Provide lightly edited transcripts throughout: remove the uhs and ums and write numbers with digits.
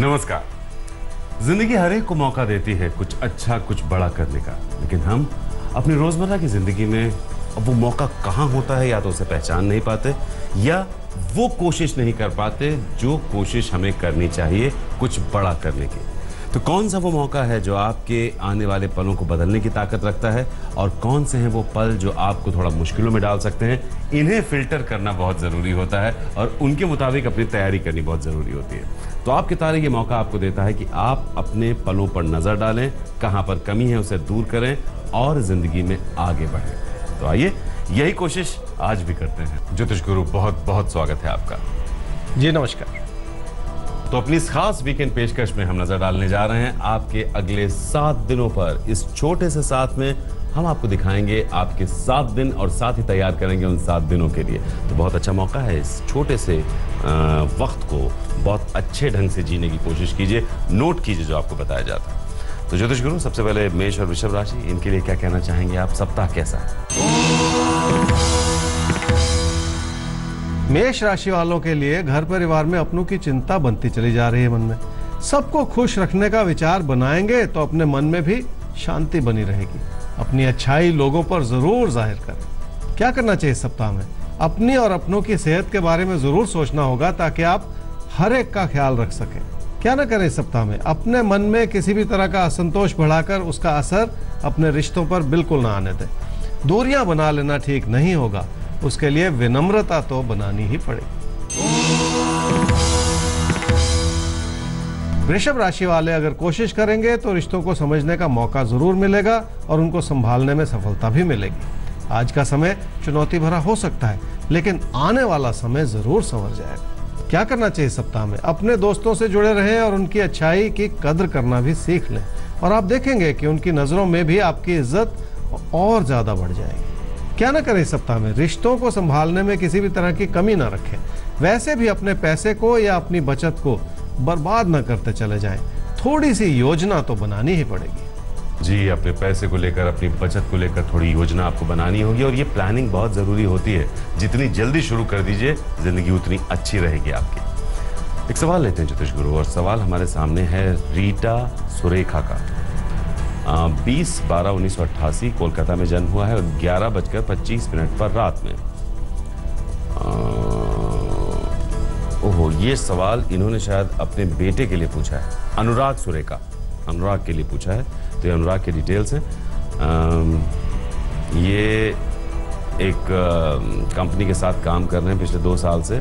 नमस्कार। जिंदगी हर एक को मौका देती है कुछ अच्छा कुछ बड़ा करने का, लेकिन हम अपनी रोजमर्रा की जिंदगी में अब वो मौका कहाँ होता है, या तो उसे पहचान नहीं पाते या वो कोशिश नहीं कर पाते जो कोशिश हमें करनी चाहिए कुछ बड़ा करने की। तो कौन सा वो मौका है जो आपके आने वाले पलों को बदलने की ताकत रखता है, और कौन से हैं वो पल जो आपको थोड़ा मुश्किलों में डाल सकते हैं? इन्हें फिल्टर करना बहुत ज़रूरी होता है और उनके मुताबिक अपनी तैयारी करनी बहुत ज़रूरी होती है। तो आपके तारे ये मौका आपको देता है कि आप अपने पलों पर नज़र डालें, कहाँ पर कमी है उसे दूर करें और ज़िंदगी में आगे बढ़ें। तो आइए यही कोशिश आज भी करते हैं। ज्योतिष गुरु, बहुत बहुत स्वागत है आपका। जी नमस्कार। तो अपनी इस खास वीकेंड पेशकश में हम नजर डालने जा रहे हैं आपके अगले 7 दिनों पर। इस छोटे से साथ में हम आपको दिखाएंगे आपके 7 दिन और साथ ही तैयार करेंगे उन 7 दिनों के लिए। तो बहुत अच्छा मौका है, इस छोटे से वक्त को बहुत अच्छे ढंग से जीने की कोशिश कीजिए, नोट कीजिए जो आपको बताया जाता है। तो ज्योतिष गुरु, सबसे पहले मेष और वृषभ राशि, इनके लिए क्या कहना चाहेंगे आप? सप्ताह कैसा है? मेष राशि वालों के लिए घर परिवार में अपनों की चिंता बनती चली जा रही है। मन में सबको खुश रखने का विचार बनाएंगे तो अपने मन में भी शांति बनी रहेगी। अपनी अच्छाई लोगों पर जरूर जाहिर करें। क्या करना चाहिए सप्ताह में? अपनी और अपनों की सेहत के बारे में जरूर सोचना होगा ताकि आप हर एक का ख्याल रख सकें। क्या ना करें सप्ताह में? अपने मन में किसी भी तरह का असंतोष बढ़ाकर उसका असर अपने रिश्तों पर बिल्कुल ना आने दें। दूरियां बना लेना ठीक नहीं होगा, उसके लिए विनम्रता तो बनानी ही पड़ेगी। वृषभ राशि वाले अगर कोशिश करेंगे तो रिश्तों को समझने का मौका जरूर मिलेगा और उनको संभालने में सफलता भी मिलेगी। आज का समय चुनौती भरा हो सकता है, लेकिन आने वाला समय जरूर संवर जाएगा। क्या करना चाहिए सप्ताह में? अपने दोस्तों से जुड़े रहें और उनकी अच्छाई की कद्र करना भी सीख लें, और आप देखेंगे कि उनकी नजरों में भी आपकी इज्जत और ज्यादा बढ़ जाएगी। क्या ना करें सप्ताह में? रिश्तों को संभालने में किसी भी तरह की कमी ना रखें। वैसे भी अपने पैसे को या अपनी बचत को बर्बाद ना करते चले जाएं। थोड़ी सी योजना तो बनानी ही पड़ेगी। जी, अपने पैसे को लेकर, अपनी बचत को लेकर थोड़ी योजना आपको बनानी होगी, और ये प्लानिंग बहुत जरूरी होती है। जितनी जल्दी शुरू कर दीजिए, जिंदगी उतनी अच्छी रहेगी आपकी। एक सवाल लेते हैं ज्योतिष गुरु, और सवाल हमारे सामने है रीटा सुरेखा का। 20/12/1988 कोलकाता में जन्म हुआ है और 11:25 पर रात में। ओहो, ये सवाल इन्होंने शायद अपने बेटे के लिए पूछा है, अनुराग सुरेखा, अनुराग के लिए पूछा है। तो ये अनुराग के डिटेल्स हैं। ये एक कंपनी के साथ काम कर रहे हैं पिछले 2 साल से।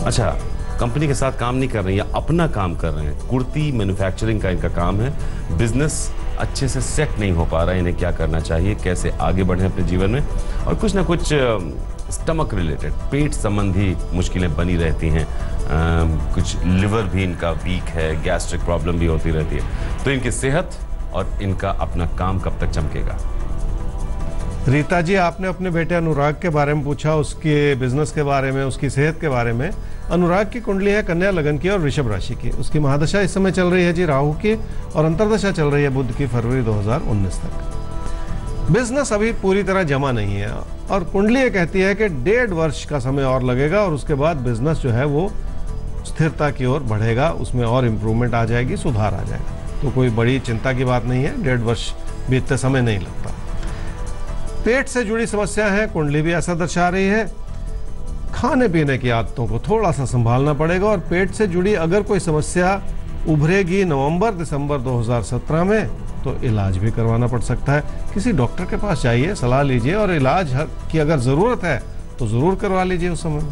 अच्छा, कंपनी के साथ काम नहीं कर रहे हैं या अपना काम कर रहे हैं। कुर्ती मैन्युफैक्चरिंग का इनका काम है। बिजनेस अच्छे से सेट नहीं हो पा रहा है, इन्हें क्या करना चाहिए, कैसे आगे बढ़े अपने जीवन में, और कुछ ना कुछ स्टमक रिलेटेड, पेट संबंधी मुश्किलें बनी रहती हैं। कुछ लिवर भी इनका वीक है, गैस्ट्रिक प्रॉब्लम भी होती रहती है। तो इनकी सेहत और इनका अपना काम कब तक चमकेगा? रीता जी, आपने अपने बेटे अनुराग के बारे में पूछा, उसके बिजनेस के बारे में, उसकी सेहत के बारे में। अनुराग की कुंडली है कन्या लगन की और वृषभ राशि की। उसकी महादशा इस समय चल रही है जी राहु की, और अंतर्दशा चल रही है बुध की, फरवरी 2019 तक। बिजनेस अभी पूरी तरह जमा नहीं है, और कुंडली ये कहती है कि 1.5 वर्ष का समय और लगेगा, और उसके बाद बिजनेस जो है वो स्थिरता की ओर बढ़ेगा, उसमें और इम्प्रूवमेंट आ जाएगी, सुधार आ जाएगा। तो कोई बड़ी चिंता की बात नहीं है, 1.5 वर्ष बीतते समय नहीं लगता। पेट से जुड़ी समस्या है, कुंडली भी ऐसा दर्शा रही है। खाने पीने की आदतों को थोड़ा सा संभालना पड़ेगा, और पेट से जुड़ी अगर कोई समस्या उभरेगी नवंबर-दिसंबर 2017 में तो इलाज भी करवाना पड़ सकता है। किसी डॉक्टर के पास जाइए, सलाह लीजिए, और इलाज की अगर ज़रूरत है तो ज़रूर करवा लीजिए उस समय।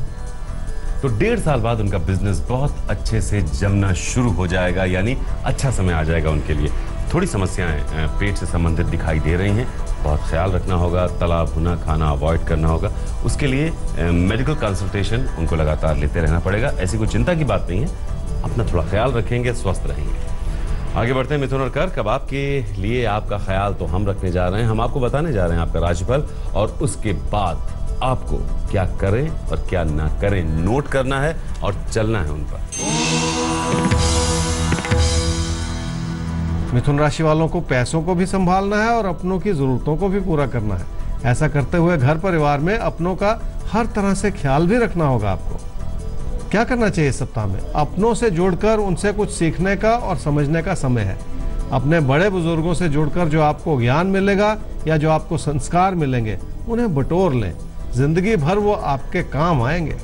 तो 1.5 साल बाद उनका बिजनेस बहुत अच्छे से जमना शुरू हो जाएगा, यानी अच्छा समय आ जाएगा उनके लिए। थोड़ी समस्याएं पेट से संबंधित दिखाई दे रही हैं, बहुत ख्याल रखना होगा। तला भुना खाना अवॉइड करना होगा। उसके लिए मेडिकल कंसल्टेशन उनको लगातार लेते रहना पड़ेगा। ऐसी कोई चिंता की बात नहीं है, अपना थोड़ा ख्याल रखेंगे, स्वस्थ रहेंगे। आगे बढ़ते हैं मिथुन और कर्क। अब आपके लिए आपका ख्याल तो हम रखने जा रहे हैं, हम आपको बताने जा रहे हैं आपका राशिफल, और उसके बाद आपको क्या करें और क्या ना करें नोट करना है और चलना है उन पर। मिथुन राशि वालों को पैसों को भी संभालना है और अपनों की जरूरतों को भी पूरा करना है। ऐसा करते हुए घर परिवार में अपनों का हर तरह से ख्याल भी रखना होगा आपको। क्या करना चाहिए इस सप्ताह में? अपनों से जुड़कर उनसे कुछ सीखने का और समझने का समय है। अपने बड़े बुजुर्गों से जुड़कर जो आपको ज्ञान मिलेगा या जो आपको संस्कार मिलेंगे उन्हें बटोर लें। जिंदगी भर वो आपके काम आएंगे।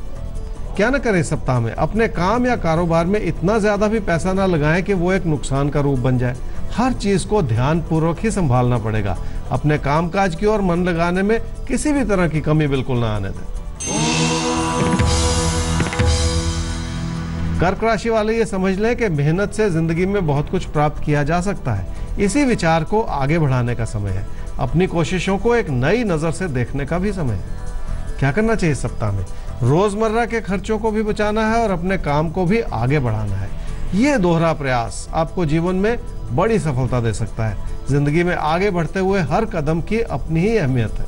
क्या ना करें इस सप्ताह में? अपने काम या कारोबार में इतना ज्यादा भी पैसा ना लगाएं कि वो एक नुकसान का रूप बन जाए। हर चीज को ध्यानपूर्वक ही संभालना पड़ेगा। अपने कामकाज की ओर मन लगाने में किसी भी तरह की कमी बिल्कुल ना आने दें। कर्क राशि वाले ये समझ लें कि मेहनत से जिंदगी में बहुत कुछ प्राप्त किया जा सकता है। इसी विचार को आगे बढ़ाने का समय है। अपनी कोशिशों को एक नई नजर से देखने का भी समय है। क्या करना चाहिए इस सप्ताह में? रोजमर्रा के खर्चों को भी बचाना है और अपने काम को भी आगे बढ़ाना है। ये दोहरा प्रयास आपको जीवन में बड़ी सफलता दे सकता है। जिंदगी में आगे बढ़ते हुए हर कदम की अपनी ही अहमियत है।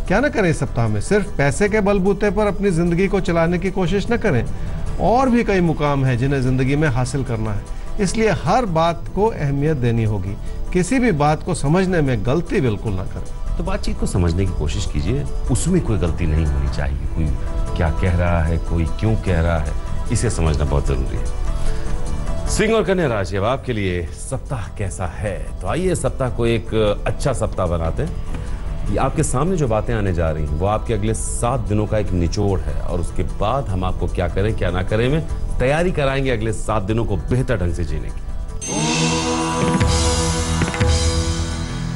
क्या ना करें इस सप्ताह में? सिर्फ पैसे के बलबूते पर अपनी जिंदगी को चलाने की कोशिश न करें। और भी कई मुकाम हैं जिन्हें जिंदगी में हासिल करना है, इसलिए हर बात को अहमियत देनी होगी। किसी भी बात को समझने में गलती बिल्कुल ना करें। तो बातचीत को समझने की कोशिश कीजिए, उसमें कोई गलती नहीं होनी चाहिए। कोई क्या कह रहा है, कोई क्यों कह रहा है, इसे समझना बहुत जरूरी है। सिंह और कन्या राशि, अब आपके लिए सप्ताह कैसा है? तो आइए सप्ताह को एक अच्छा सप्ताह बनाते हैं। ये आपके सामने जो बातें आने जा रही हैं वो आपके अगले 7 दिनों का एक निचोड़ है, और उसके बाद हम आपको क्या करें क्या ना करें में तैयारी कराएंगे अगले 7 दिनों को बेहतर ढंग से जीने की।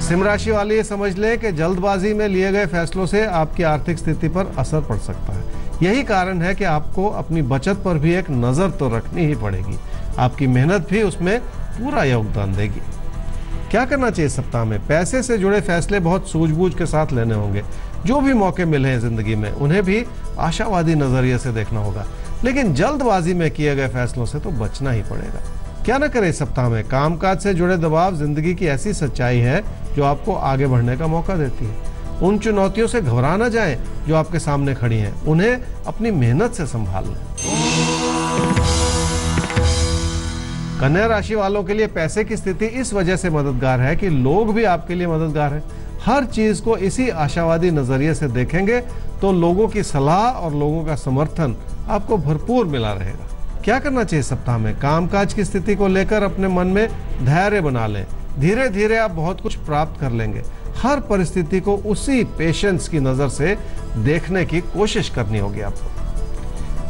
सिंह राशि वाले ये समझ लें कि जल्दबाजी में लिए गए फैसलों से आपकी आर्थिक स्थिति पर असर पड़ सकता है। यही कारण है कि आपको अपनी बचत पर भी एक नजर तो रखनी ही पड़ेगी। आपकी मेहनत भी उसमें पूरा योगदान देगी। क्या करना चाहिए सप्ताह में? पैसे से जुड़े फैसले बहुत सूझबूझ के साथ लेने होंगे। जो भी मौके मिले हैं जिंदगी में उन्हें भी आशावादी नजरिए से देखना होगा, लेकिन जल्दबाजी में किए गए फैसलों से तो बचना ही पड़ेगा। क्या ना करें सप्ताह में? कामकाज से जुड़े दबाव जिंदगी की ऐसी सच्चाई है जो आपको आगे बढ़ने का मौका देती है। उन चुनौतियों से घबरा ना जाएं जो आपके सामने खड़ी हैं, उन्हें अपनी मेहनत से संभाल लें। कन्या राशि वालों के लिए पैसे की स्थिति इस वजह से मददगार है कि लोग भी आपके लिए मददगार हैं। हर चीज को इसी आशावादी नजरिए से देखेंगे तो लोगों की सलाह और लोगों का समर्थन आपको भरपूर मिला रहेगा। क्या करना चाहिए सप्ताह में? कामकाज की स्थिति को लेकर अपने मन में धैर्य बना लें। धीरे धीरे आप बहुत कुछ प्राप्त कर लेंगे। हर परिस्थिति को उसी पेशेंस की नजर से देखने की कोशिश करनी होगी आपको।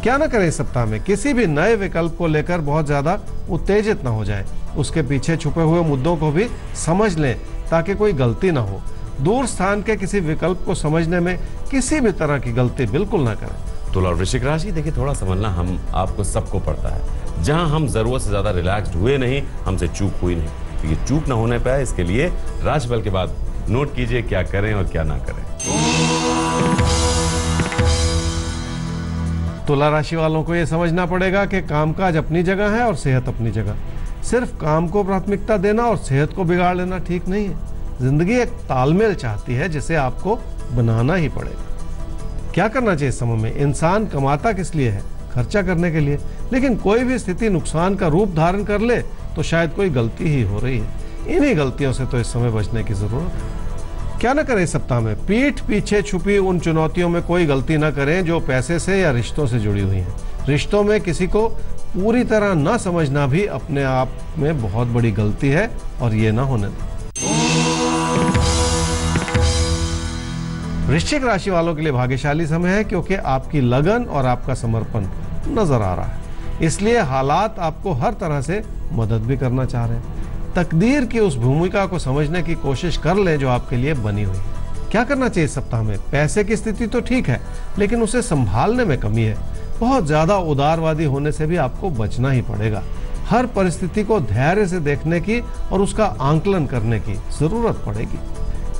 क्या ना करें सप्ताह में? किसी भी नए विकल्प को लेकर बहुत ज्यादा उत्तेजित ना हो जाएं। उसके पीछे छुपे हुए मुद्दों को भी समझ लें ताकि कोई गलती ना हो। दूर स्थान के किसी विकल्प को समझने में किसी भी तरह की गलती बिल्कुल ना करें। तुला और वृश्चिक राशि, देखिए थोड़ा समझना हम आपको सबको पड़ता है। जहां हम जरूरत से ज्यादा रिलैक्स्ड हुए नहीं, हमसे चूक हुई नहीं, तो ये चूक ना होने पाए इसके लिए राशिफल के बाद नोट कीजिए क्या करें और क्या ना करें। तुला राशि वालों को यह समझना पड़ेगा कि कामकाज अपनी जगह है और सेहत अपनी जगह। सिर्फ काम को प्राथमिकता देना और सेहत को बिगाड़ लेना ठीक नहीं है। जिंदगी एक तालमेल चाहती है जिसे आपको बनाना ही पड़ेगा। क्या करना चाहिए इस समय में? इंसान कमाता किस लिए है? खर्चा करने के लिए। लेकिन कोई भी स्थिति नुकसान का रूप धारण कर ले तो शायद कोई गलती ही हो रही है। इन्हीं गलतियों से तो इस समय बचने की जरूरत है। क्या ना करें इस सप्ताह में? पीठ पीछे छुपी उन चुनौतियों में कोई गलती ना करें जो पैसे से या रिश्तों से जुड़ी हुई हैं। रिश्तों में किसी को पूरी तरह न समझना भी अपने आप में बहुत बड़ी गलती है और ये ना होने दें। वृश्चिक राशि वालों के लिए भाग्यशाली समय है क्योंकि आपकी लगन और आपका समर्पण नजर आ रहा है। इसलिए हालात आपको हर तरह से मदद भी करना चाह रहे हैं। तकदीर की उस भूमिका को समझने की कोशिश कर लें जो आपके लिए बनी हुई है। क्या करना चाहिए सप्ताह में? पैसे की स्थिति तो ठीक है लेकिन उसे संभालने में कमी है। बहुत ज्यादा उदारवादी होने से भी आपको बचना ही पड़ेगा। हर परिस्थिति को धैर्य से देखने की और उसका आंकलन करने की जरूरत पड़ेगी।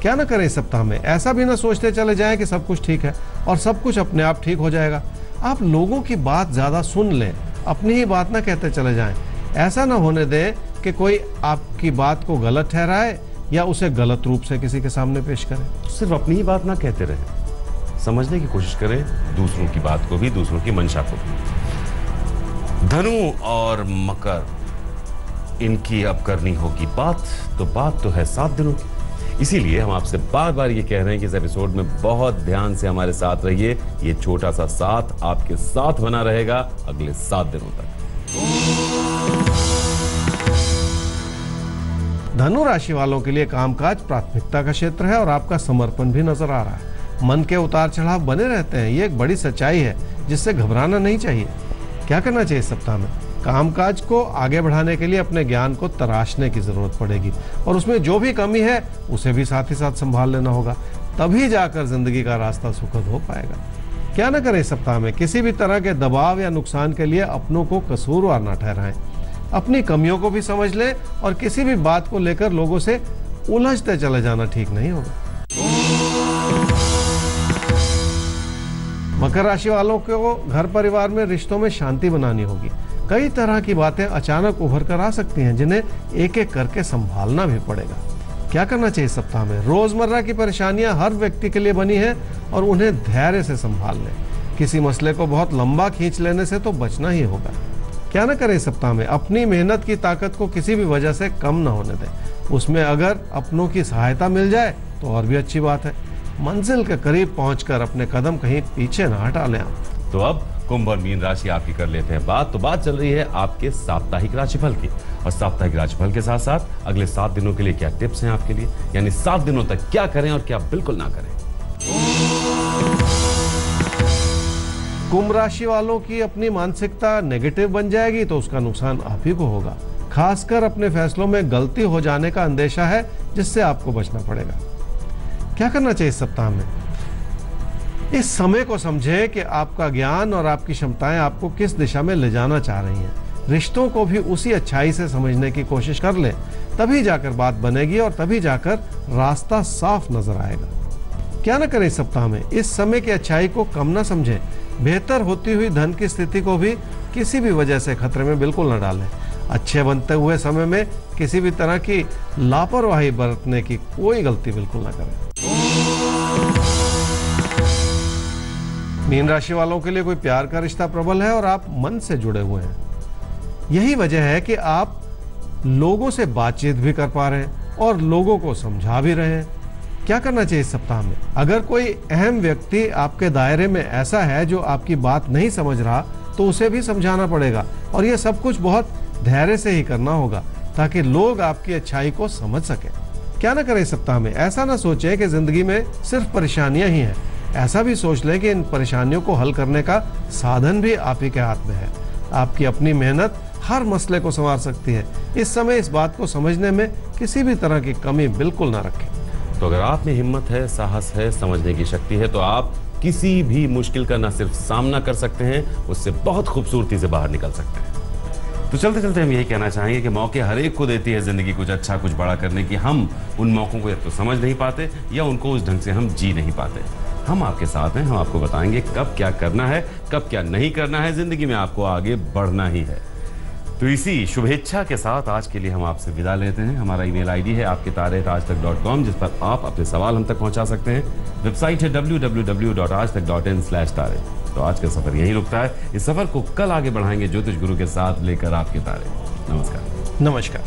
क्या ना करें इस सप्ताह में? ऐसा भी ना सोचते चले जाएं कि सब कुछ ठीक है और सब कुछ अपने आप ठीक हो जाएगा। आप लोगों की बात ज्यादा सुन लें, अपनी ही बात ना कहते चले जाएं। ऐसा ना होने दें कि कोई आपकी बात को गलत ठहराए या उसे गलत रूप से किसी के सामने पेश करे। सिर्फ अपनी ही बात ना कहते रहे, समझने की कोशिश करें दूसरों की बात को भी, दूसरों की मंशा को भी। धनु और मकर, इनकी अब करनी होगी बात। तो बात तो है 7 दिनों की। इसीलिए हम आपसे बार बार ये कह रहे हैं कि इस एपिसोड में बहुत ध्यान से हमारे साथ रहिए। ये छोटा सा साथ आपके साथ बना रहेगा अगले 7 दिनों तक। धनु राशि वालों के लिए कामकाज प्राथमिकता का क्षेत्र है और आपका समर्पण भी नजर आ रहा है। मन के उतार चढ़ाव बने रहते हैं, ये एक बड़ी सच्चाई है जिससे घबराना नहीं चाहिए। क्या करना चाहिए इस सप्ताह में? कामकाज को आगे बढ़ाने के लिए अपने ज्ञान को तराशने की जरूरत पड़ेगी और उसमें जो भी कमी है उसे भी साथ ही साथ संभाल लेना होगा, तभी जाकर जिंदगी का रास्ता सुखद हो पाएगा। क्या न करें इस सप्ताह में? किसी भी तरह के दबाव या नुकसान के लिए अपनों को कसूरवार न ठहराएं। अपनी कमियों को भी समझ लें और किसी भी बात को लेकर लोगों से उलझते चले जाना ठीक नहीं होगा। मकर राशि वालों को घर परिवार में रिश्तों में शांति बनानी होगी। कई तरह की बातें अचानक उभर कर आ सकती हैं जिन्हें एक एक करके संभालना भी पड़ेगा। क्या करना चाहिए सप्ताह में? रोजमर्रा की परेशानियां हर व्यक्ति के लिए बनी हैं और उन्हें धैर्य से संभाल लें। किसी मसले को बहुत लंबा खींच लेने से तो बचना ही होगा। क्या न करें सप्ताह में? अपनी मेहनत की ताकत को किसी भी वजह से कम न होने दें। उसमें अगर अपनों की सहायता मिल जाए तो और भी अच्छी बात है। मंजिल के करीब पहुंचकर अपने कदम कहीं पीछे न हटा लें। तो अब कुंभ और मीन राशि आपकी कर लेते हैं बात। तो बात चल रही है आपके साप्ताहिक राशिफल की, और साप्ताहिक राशिफल के साथ साथ अगले 7 दिनों के लिए क्या टिप्स हैं आपके लिए, यानी 7 दिनों तक क्या करें और क्या बिल्कुल ना करें। कुंभ राशि वालों की अपनी मानसिकता नेगेटिव बन जाएगी तो उसका नुकसान आप ही को होगा। खासकर अपने फैसलों में गलती हो जाने का अंदेशा है जिससे आपको बचना पड़ेगा। क्या करना चाहिए इस सप्ताह में? इस समय को समझें कि आपका ज्ञान और आपकी क्षमताएं आपको किस दिशा में ले जाना चाह रही हैं। रिश्तों को भी उसी अच्छाई से समझने की कोशिश कर लें, तभी जाकर बात बनेगी और तभी जाकर रास्ता साफ नजर आएगा। क्या न करें इस सप्ताह में? इस समय की अच्छाई को कम न समझें। बेहतर होती हुई धन की स्थिति को भी किसी भी वजह से खतरे में बिल्कुल न डालें। अच्छे बनते हुए समय में किसी भी तरह की लापरवाही बरतने की कोई गलती बिल्कुल न करें। मीन राशि वालों के लिए कोई प्यार का रिश्ता प्रबल है और आप मन से जुड़े हुए हैं। यही वजह है कि आप लोगों से बातचीत भी कर पा रहे हैं और लोगों को समझा भी रहे हैं। क्या करना चाहिए इस सप्ताह में? अगर कोई अहम व्यक्ति आपके दायरे में ऐसा है जो आपकी बात नहीं समझ रहा तो उसे भी समझाना पड़ेगा, और यह सब कुछ बहुत धैर्य से ही करना होगा ताकि लोग आपकी अच्छाई को समझ सकें। क्या न करें इस सप्ताह में? ऐसा ना सोचें कि जिंदगी में सिर्फ परेशानियां ही हैं। ऐसा भी सोच लें कि इन परेशानियों को हल करने का साधन भी आप ही के हाथ में है। आपकी अपनी मेहनत हर मसले को संवार सकती है। इस समय इस बात को समझने में किसी भी तरह की कमी बिल्कुल ना रखें। तो अगर आप में हिम्मत है, साहस है, समझने की शक्ति है, तो आप किसी भी मुश्किल का न सिर्फ सामना कर सकते हैं, उससे बहुत खूबसूरती से बाहर निकल सकते हैं। तो चलते चलते हम यही कहना चाहेंगे कि मौके हर एक को देती है जिंदगी कुछ अच्छा कुछ बड़ा करने की। हम उन मौकों को या तो समझ नहीं पाते या उनको उस ढंग से हम जी नहीं पाते। हम आपके साथ हैं, हम आपको बताएंगे कब क्या करना है, कब क्या नहीं करना है। जिंदगी में आपको आगे बढ़ना ही है। तो इसी शुभेच्छा के साथ आज के लिए हम आपसे विदा लेते हैं। हमारा ईमेल आईडी है आपके-तारे@aajtak.com, जिस पर आप अपने सवाल हम तक पहुंचा सकते हैं। वेबसाइट है www.aajtak.in/तारे। तो आज का सफर यही रुकता है। इस सफर को कल आगे बढ़ाएंगे ज्योतिष गुरु के साथ लेकर आपके तारे। नमस्कार। नमस्कार।